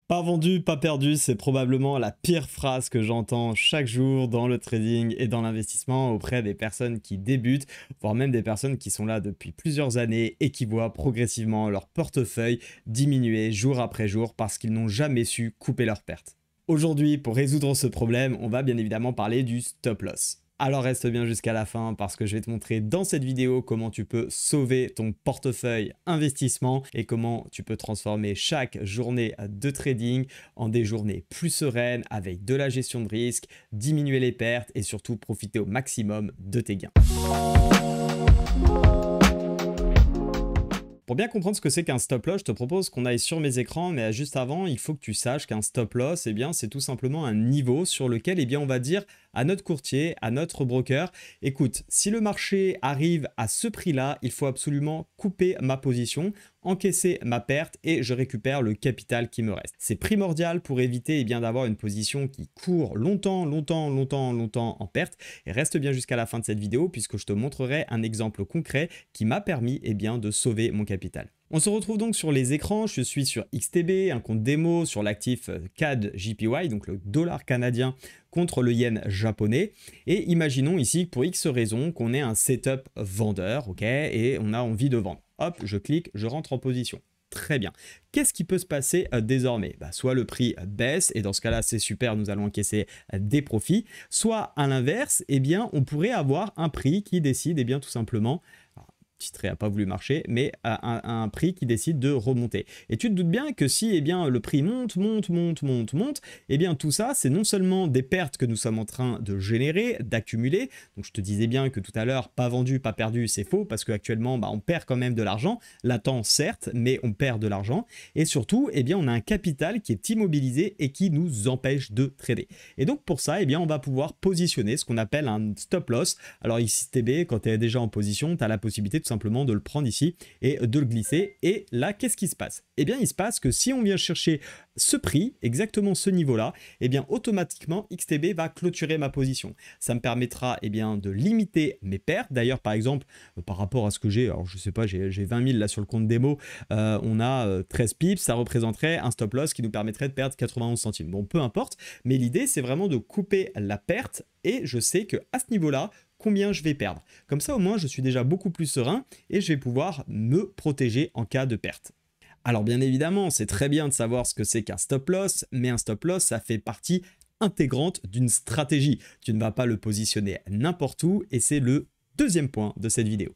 Pas vendu, pas perdu, c'est probablement la pire phrase que j'entends chaque jour dans le trading et dans l'investissement auprès des personnes qui débutent, voire même des personnes qui sont là depuis plusieurs années et qui voient progressivement leur portefeuille diminuer jour après jour parce qu'ils n'ont jamais su couper leurs pertes. Aujourd'hui, pour résoudre ce problème, on va bien évidemment parler du stop loss. Alors reste bien jusqu'à la fin parce que je vais te montrer dans cette vidéo comment tu peux sauver ton portefeuille investissement et comment tu peux transformer chaque journée de trading en des journées plus sereines avec de la gestion de risque, diminuer les pertes et surtout profiter au maximum de tes gains. Pour bien comprendre ce que c'est qu'un stop loss, je te propose qu'on aille sur mes écrans, mais juste avant, il faut que tu saches qu'un stop loss, c'est tout simplement un niveau sur lequel, on va dire à notre courtier, à notre broker, écoute, si le marché arrive à ce prix-là, il faut absolument couper ma position, encaisser ma perte et je récupère le capital qui me reste. C'est primordial pour éviter d'avoir une position qui court longtemps en perte. Et reste bien jusqu'à la fin de cette vidéo puisque je te montrerai un exemple concret qui m'a permis de sauver mon capital. On se retrouve donc sur les écrans, je suis sur XTB, un compte démo sur l'actif CAD JPY, donc le dollar canadien contre le yen japonais. Et imaginons ici pour X raisons qu'on ait un setup vendeur, ok, et on a envie de vendre. Hop, je clique, je rentre en position. Très bien. Qu'est-ce qui peut se passer désormais? Soit le prix baisse et dans ce cas-là, c'est super, nous allons encaisser des profits. Soit à l'inverse, on pourrait avoir un prix qui décide tout simplement, titré n'a pas voulu marcher, mais un prix qui décide de remonter. Et tu te doutes bien que si le prix monte, tout ça, c'est non seulement des pertes que nous sommes en train de générer, d'accumuler. Donc je te disais bien que tout à l'heure, pas vendu, pas perdu, c'est faux, parce qu'actuellement, on perd quand même de l'argent. Latent, certes, mais on perd de l'argent. Et surtout, on a un capital qui est immobilisé et qui nous empêche de trader. Et donc pour ça, on va pouvoir positionner ce qu'on appelle un stop loss. Alors ici, TB, quand tu es déjà en position, tu as la possibilité tout simplement de le prendre ici et de le glisser. Et là, qu'est-ce qui se passe? Il se passe que si on vient chercher ce prix, exactement ce niveau-là, automatiquement, XTB va clôturer ma position. Ça me permettra de limiter mes pertes. D'ailleurs, par exemple, par rapport à ce que j'ai, alors je sais pas, j'ai 20 000 là sur le compte démo, on a 13 pips, ça représenterait un stop loss qui nous permettrait de perdre 91 centimes. Bon, peu importe, mais l'idée, c'est vraiment de couper la perte et je sais que à ce niveau-là, combien je vais perdre. Comme ça, au moins, je suis déjà beaucoup plus serein et je vais pouvoir me protéger en cas de perte. Alors bien évidemment, c'est très bien de savoir ce que c'est qu'un stop loss, mais un stop loss, ça fait partie intégrante d'une stratégie. Tu ne vas pas le positionner n'importe où et c'est le deuxième point de cette vidéo.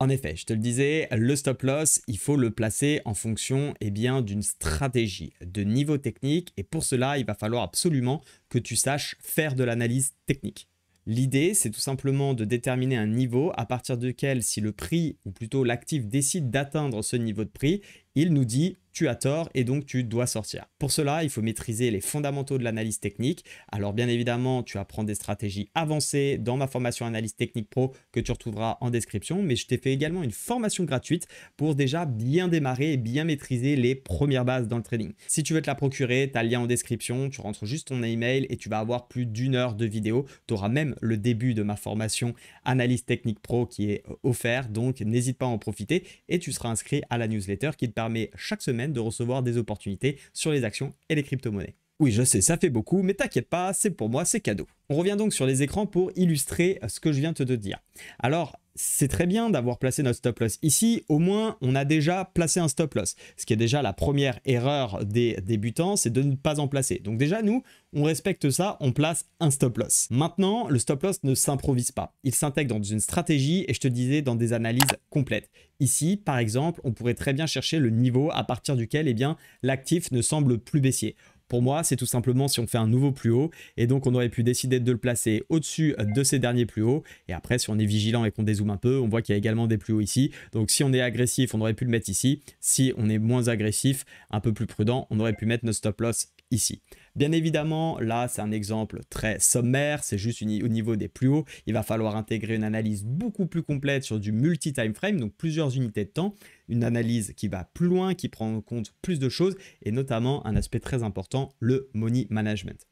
En effet, je te le disais, le stop loss, il faut le placer en fonction d'une stratégie, de niveau technique et pour cela, il va falloir absolument que tu saches faire de l'analyse technique. L'idée, c'est tout simplement de déterminer un niveau à partir duquel si le prix ou plutôt l'actif décide d'atteindre ce niveau de prix, il nous dit tu as tort et donc tu dois sortir. Pour cela, il faut maîtriser les fondamentaux de l'analyse technique. Alors bien évidemment, tu apprends des stratégies avancées dans ma formation Analyse Technique Pro que tu retrouveras en description, mais je t'ai fait également une formation gratuite pour déjà bien démarrer et bien maîtriser les premières bases dans le trading. Si tu veux te la procurer, tu as le lien en description, tu rentres juste ton email et tu vas avoir plus d'1 heure de vidéo. Tu auras même le début de ma formation Analyse Technique Pro qui est offert, donc n'hésite pas à en profiter et tu seras inscrit à la newsletter qui te permet chaque semaine de recevoir des opportunités sur les actions et les crypto-monnaies. Oui, je sais, ça fait beaucoup, mais t'inquiète pas, c'est pour moi, c'est cadeau. On revient donc sur les écrans pour illustrer ce que je viens de te dire. Alors, c'est très bien d'avoir placé notre stop loss ici, au moins on a déjà placé un stop loss. Ce qui est déjà la première erreur des débutants, c'est de ne pas en placer. Donc déjà nous, on respecte ça, on place un stop loss. Maintenant, le stop loss ne s'improvise pas. Il s'intègre dans une stratégie et je te disais dans des analyses complètes. Ici, par exemple, on pourrait très bien chercher le niveau à partir duquel l'actif ne semble plus baissier. Pour moi, c'est tout simplement si on fait un nouveau plus haut et donc on aurait pu décider de le placer au-dessus de ces derniers plus hauts et après si on est vigilant et qu'on dézoome un peu, on voit qu'il y a également des plus hauts ici. Donc si on est agressif, on aurait pu le mettre ici. Si on est moins agressif, un peu plus prudent, on aurait pu mettre notre stop loss ici. Bien évidemment, là, c'est un exemple très sommaire, c'est juste au niveau des plus hauts. Il va falloir intégrer une analyse beaucoup plus complète sur du multi-time frame, donc plusieurs unités de temps, une analyse qui va plus loin, qui prend en compte plus de choses et notamment un aspect très important, le money management.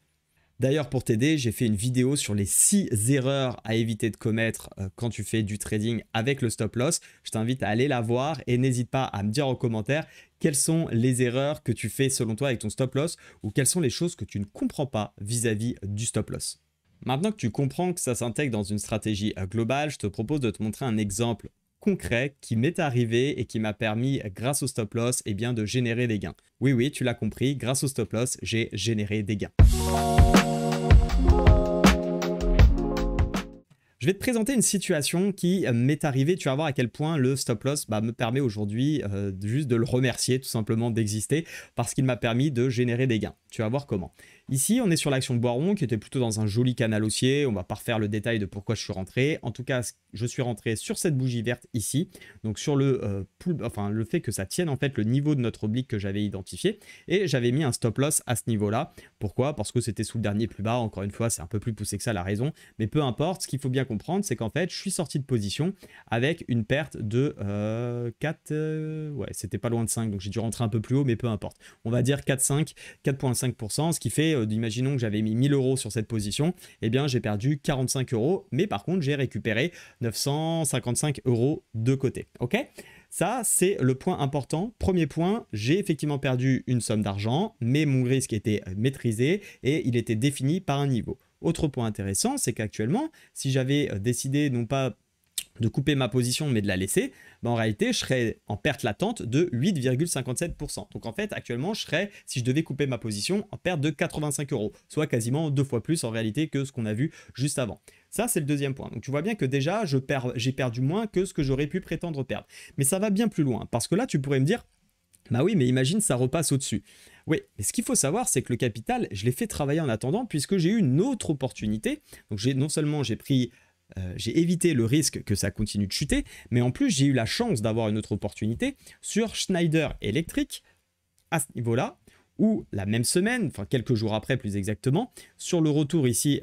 D'ailleurs, pour t'aider, j'ai fait une vidéo sur les 6 erreurs à éviter de commettre quand tu fais du trading avec le stop loss. Je t'invite à aller la voir et n'hésite pas à me dire en commentaire quelles sont les erreurs que tu fais selon toi avec ton stop loss ou quelles sont les choses que tu ne comprends pas vis-à-vis du stop loss. Maintenant que tu comprends que ça s'intègre dans une stratégie globale, je te propose de te montrer un exemple concret qui m'est arrivé et qui m'a permis, grâce au stop loss, eh bien, de générer des gains. Oui, oui, tu l'as compris, grâce au stop loss, j'ai généré des gains. Je vais te présenter une situation qui m'est arrivée. Tu vas voir à quel point le stop loss me permet aujourd'hui juste de le remercier tout simplement d'exister parce qu'il m'a permis de générer des gains. Tu vas voir comment. Ici, on est sur l'action de Boiron qui était plutôt dans un joli canal haussier. On va pas refaire le détail de pourquoi je suis rentré. En tout cas, je suis rentré sur cette bougie verte ici. Donc sur le fait que ça tienne en fait le niveau de notre oblique que j'avais identifié. Et j'avais mis un stop loss à ce niveau-là. Pourquoi? Parce que c'était sous le dernier plus bas. Encore une fois, c'est un peu plus poussé que ça la raison. Mais peu importe, ce qu'il faut bien comprendre, c'est qu'en fait, je suis sorti de position avec une perte de 4... ouais, c'était pas loin de 5. Donc j'ai dû rentrer un peu plus haut, mais peu importe. On va dire 4,5%, ce qui fait, imaginons que j'avais mis 1000 € sur cette position, eh bien j'ai perdu 45 €, mais par contre j'ai récupéré 955 € de côté. Ok? Ça, c'est le point important. Premier point, j'ai effectivement perdu une somme d'argent, mais mon risque était maîtrisé et il était défini par un niveau. Autre point intéressant, c'est qu'actuellement, si j'avais décidé non pas de couper ma position mais de la laisser, en réalité je serais en perte latente de 8,57%. Donc en fait actuellement je serais, si je devais couper ma position, en perte de 85 €, soit quasiment 2 fois plus en réalité que ce qu'on a vu juste avant. Ça c'est le deuxième point. Donc tu vois bien que déjà j'ai perdu moins que ce que j'aurais pu prétendre perdre. Mais ça va bien plus loin parce que là tu pourrais me dire, bah oui mais imagine ça repasse au-dessus. Oui, mais ce qu'il faut savoir, c'est que le capital, je l'ai fait travailler en attendant puisque j'ai eu une autre opportunité. Donc non seulement j'ai évité le risque que ça continue de chuter, mais en plus j'ai eu la chance d'avoir une autre opportunité sur Schneider Electric à ce niveau-là, où la même semaine, enfin quelques jours après plus exactement, sur le retour ici,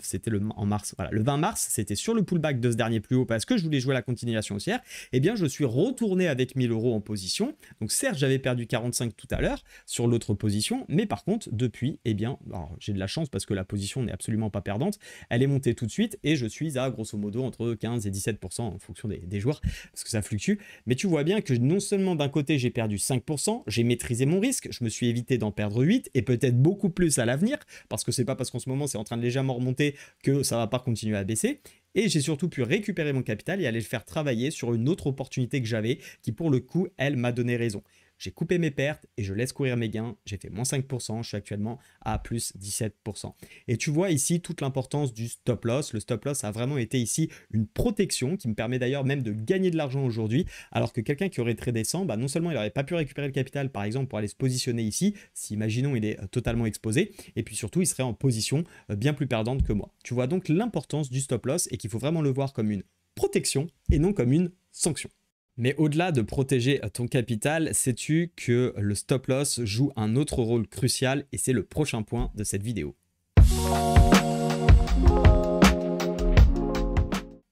c'était en mars, voilà, le 20 mars, c'était sur le pullback de ce dernier plus haut parce que je voulais jouer la continuation haussière, eh bien je suis retourné avec 1000 € en position. Donc certes j'avais perdu 45 tout à l'heure sur l'autre position, mais par contre depuis, eh bien j'ai de la chance parce que la position n'est absolument pas perdante, elle est montée tout de suite et je suis à grosso modo entre 15 et 17% en fonction des jours parce que ça fluctue. Mais tu vois bien que non seulement d'un côté j'ai perdu 5%, j'ai maîtrisé mon risque, je me suis évité d'en perdre 8 et peut-être beaucoup plus à l'avenir parce que c'est pas parce qu'en ce moment c'est en train de légèrement remonter que ça va pas continuer à baisser. Et j'ai surtout pu récupérer mon capital et aller le faire travailler sur une autre opportunité que j'avais qui pour le coup elle m'a donné raison. J'ai coupé mes pertes et je laisse courir mes gains. J'ai fait moins 5%, je suis actuellement à plus 17%. Et tu vois ici toute l'importance du stop loss. Le stop loss a vraiment été ici une protection qui me permet d'ailleurs même de gagner de l'argent aujourd'hui. Alors que quelqu'un qui aurait tradé 100, non seulement il n'aurait pas pu récupérer le capital par exemple pour aller se positionner ici, si imaginons il est totalement exposé, et puis surtout il serait en position bien plus perdante que moi. Tu vois donc l'importance du stop loss et qu'il faut vraiment le voir comme une protection et non comme une sanction. Mais au-delà de protéger ton capital, sais-tu que le stop loss joue un autre rôle crucial et c'est le prochain point de cette vidéo.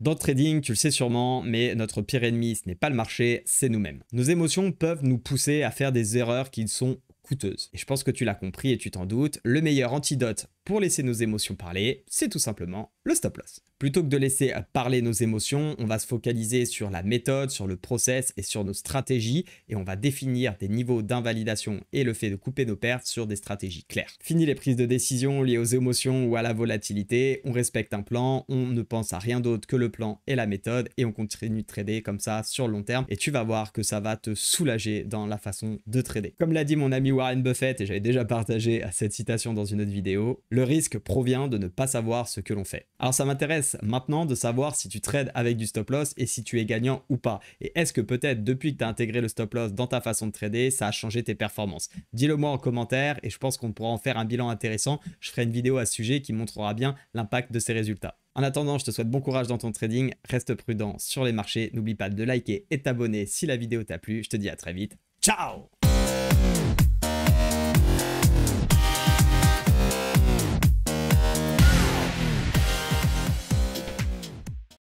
Dans le trading, tu le sais sûrement, mais notre pire ennemi, ce n'est pas le marché, c'est nous-mêmes. Nos émotions peuvent nous pousser à faire des erreurs qui sont coûteuses. Et je pense que tu l'as compris et tu t'en doutes, le meilleur antidote pour laisser nos émotions parler, c'est tout simplement le stop loss. Plutôt que de laisser parler nos émotions, on va se focaliser sur la méthode, sur le process et sur nos stratégies et on va définir des niveaux d'invalidation et le fait de couper nos pertes sur des stratégies claires. Fini les prises de décision liées aux émotions ou à la volatilité, on respecte un plan, on ne pense à rien d'autre que le plan et la méthode et on continue de trader comme ça sur le long terme et tu vas voir que ça va te soulager dans la façon de trader. Comme l'a dit mon ami Warren Buffett et j'avais déjà partagé cette citation dans une autre vidéo, le risque provient de ne pas savoir ce que l'on fait. Alors ça m'intéresse maintenant de savoir si tu trades avec du stop loss et si tu es gagnant ou pas. Et est-ce que peut-être depuis que tu as intégré le stop loss dans ta façon de trader, ça a changé tes performances? Dis-le moi en commentaire et je pense qu'on pourra en faire un bilan intéressant. Je ferai une vidéo à ce sujet qui montrera bien l'impact de ces résultats. En attendant, je te souhaite bon courage dans ton trading, reste prudent sur les marchés, n'oublie pas de liker et t'abonner si la vidéo t'a plu. Je te dis à très vite. Ciao!